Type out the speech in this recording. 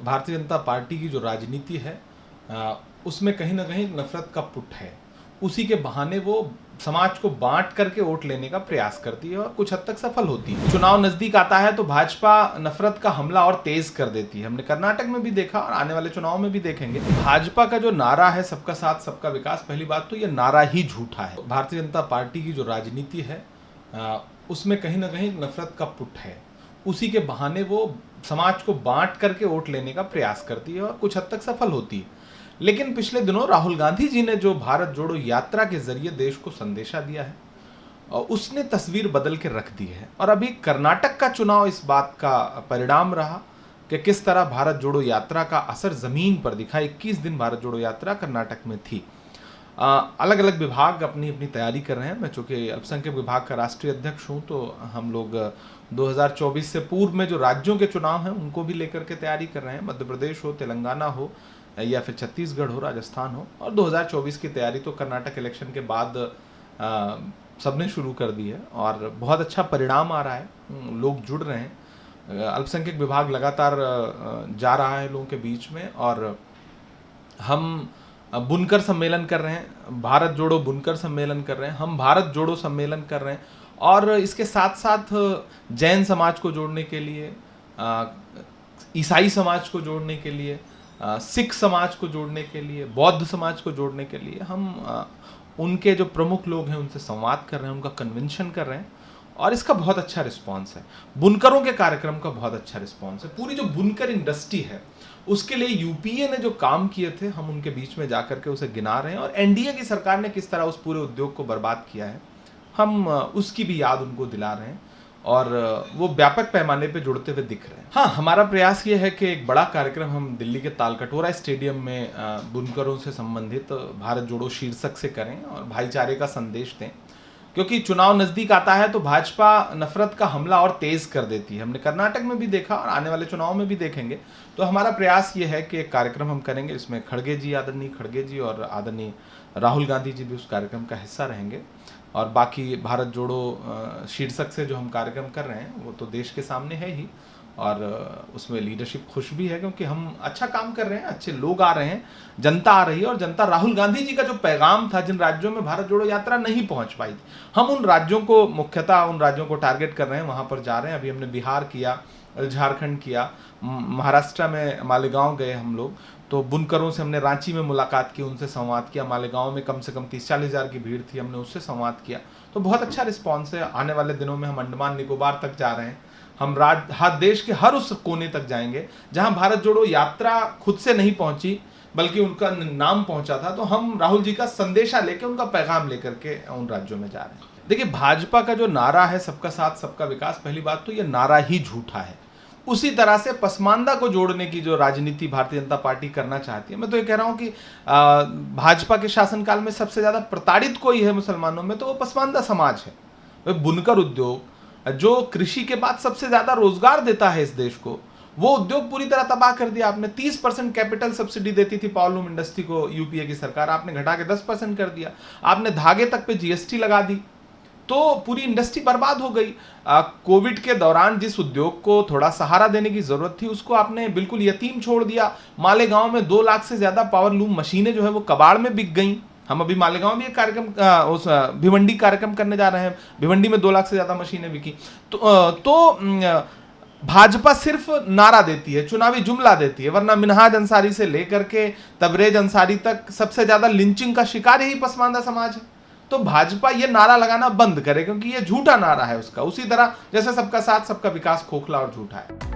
Bharatiya Janata party की जो राजनीति है उसमें कहीं ना कहीं नफरत का पुट है। उसी के बहाने वो समाज को बांट करके वोट लेने का प्रयास करती है और कुछ हद तक सफल होती है। चुनाव नजदीक आता है तो भाजपा नफरत का हमला और तेज कर देती है। हमने कर्नाटक में भी देखा और आने वाले चुनाव में भी देखेंगे। भाजपा का जो नारा है सबका साथ सबका विकास, पहली बात तो ये नारा ही झूठा है। भारतीय जनता पार्टी की जो राजनीति है उसमें कहीं ना कहीं नफरत का पुट है। उसी के बहाने वो समाज को बांट करके वोट लेने का प्रयास करती है और कुछ हद तक सफल होती है। लेकिन पिछले दिनों राहुल गांधी जी ने जो भारत जोड़ो यात्रा के जरिए देश को संदेशा दिया है और उसने तस्वीर बदल के रख दी है। और अभी कर्नाटक का चुनाव इस बात का परिणाम रहा कि किस तरह भारत जोड़ो यात्रा का असर जमीन पर दिखा। 21 दिन भारत जोड़ो यात्रा कर्नाटक में थी। अलग अलग विभाग अपनी अपनी तैयारी कर रहे हैं। मैं चूंकि अल्पसंख्यक विभाग का राष्ट्रीय अध्यक्ष हूं तो हम लोग 2024 से पूर्व में जो राज्यों के चुनाव हैं उनको भी लेकर के तैयारी कर रहे हैं। मध्य प्रदेश हो, तेलंगाना हो या फिर छत्तीसगढ़ हो, राजस्थान हो। और 2024 की तैयारी तो कर्नाटक इलेक्शन के बाद सबने शुरू कर दी है और बहुत अच्छा परिणाम आ रहा है। लोग जुड़ रहे हैं। अल्पसंख्यक विभाग लगातार जा रहा है लोगों के बीच में और हम बुनकर सम्मेलन कर रहे हैं। भारत जोड़ो बुनकर सम्मेलन कर रहे हैं, हम भारत जोड़ो सम्मेलन कर रहे हैं। और इसके साथ साथ जैन समाज को जोड़ने के लिए, ईसाई समाज को जोड़ने के लिए, सिख समाज को जोड़ने के लिए, बौद्ध समाज को जोड़ने के लिए हम उनके जो प्रमुख लोग हैं उनसे संवाद कर रहे हैं, उनका कन्वेंशन कर रहे हैं। और इसका बहुत अच्छा रिस्पांस है। बुनकरों के कार्यक्रम का बहुत अच्छा रिस्पांस है। पूरी जो बुनकर इंडस्ट्री है उसके लिए यूपीए ने जो काम किए थे हम उनके बीच में जाकर के उसे गिना रहे हैं। और एनडीए की सरकार ने किस तरह उस पूरे उद्योग को बर्बाद किया है हम उसकी भी याद उनको दिला रहे हैं और वो व्यापक पैमाने पे जुड़ते हुए दिख रहे हैं। हाँ, हमारा प्रयास ये है कि एक बड़ा कार्यक्रम हम दिल्ली के तालकटोरा स्टेडियम में बुनकरों से संबंधित भारत जोड़ो शीर्षक से करें और भाईचारे का संदेश दें। क्योंकि चुनाव नजदीक आता है तो भाजपा नफरत का हमला और तेज कर देती है। हमने कर्नाटक में भी देखा और आने वाले चुनाव में भी देखेंगे। तो हमारा प्रयास ये है कि एक कार्यक्रम हम करेंगे, इसमें खड़गे जी, आदरणीय खड़गे जी और आदरणीय राहुल गांधी जी भी उस कार्यक्रम का हिस्सा रहेंगे। और बाकी भारत जोड़ो शीर्षक से जो हम कार्यक्रम कर रहे हैं वो तो देश के सामने है ही और उसमें लीडरशिप खुश भी है क्योंकि हम अच्छा काम कर रहे हैं, अच्छे लोग आ रहे हैं, जनता आ रही है। और जनता राहुल गांधी जी का जो पैगाम था, जिन राज्यों में भारत जोड़ो यात्रा नहीं पहुंच पाई थी, हम उन राज्यों को मुख्यतः उन राज्यों को टारगेट कर रहे हैं, वहां पर जा रहे हैं। अभी हमने बिहार किया, झारखंड किया, महाराष्ट्र में मालेगांव गए हम लोग। तो बुनकरों से हमने रांची में मुलाकात की, उनसे संवाद किया। मालेगांव में कम से कम 30-40 हज़ार की भीड़ थी, हमने उससे संवाद किया। तो बहुत अच्छा रिस्पॉन्स है। आने वाले दिनों में हम अंडमान निकोबार तक जा रहे हैं। हम देश के हर उस कोने तक जाएंगे जहां भारत जोड़ो यात्रा खुद से नहीं पहुंची बल्कि उनका नाम पहुंचा था। तो हम राहुल जी का संदेशा लेकर, उनका पैगाम लेकर के उन राज्यों में जा रहे हैं। देखिए, भाजपा का जो नारा है सबका साथ सबका विकास, पहली बात तो ये नारा ही झूठा है। उसी तरह से पसमानदा को जोड़ने की जो राजनीति भारतीय जनता पार्टी करना चाहती है, मैं तो ये कह रहा हूं कि भाजपा के शासनकाल में सबसे ज्यादा प्रताड़ित कोई है मुसलमानों में तो वो पसमानदा समाज है। वह बुनकर उद्योग जो कृषि के बाद सबसे ज्यादा रोजगार देता है इस देश को, वो उद्योग पूरी तरह तबाह कर दिया। आपने 30% कैपिटल सब्सिडी देती थी पावरलूम इंडस्ट्री को यूपीए की सरकार, आपने घटा के 10% कर दिया। आपने धागे तक पे जीएसटी लगा दी तो पूरी इंडस्ट्री बर्बाद हो गई। कोविड के दौरान जिस उद्योग को थोड़ा सहारा देने की जरूरत थी उसको आपने बिल्कुल यतीम छोड़ दिया। मालेगांव में 2 लाख से ज्यादा पावरलूम मशीनें जो है वो कबाड़ में बिक गई। हम अभी मालेगांव में एक कार्यक्रम उस भिवंडी कार्यक्रम करने जा रहे हैं। भिवंडी में 2 लाख से ज्यादा मशीनें बिकी। तो भाजपा सिर्फ नारा देती है, चुनावी जुमला देती है, वरना मिनहाज अंसारी से लेकर के तबरेज अंसारी तक सबसे ज्यादा लिंचिंग का शिकार यही पसमानदा समाज है। तो भाजपा ये नारा लगाना बंद करे क्योंकि ये झूठा नारा है उसका। उसी तरह जैसे सबका साथ सबका विकास खोखला और झूठा है।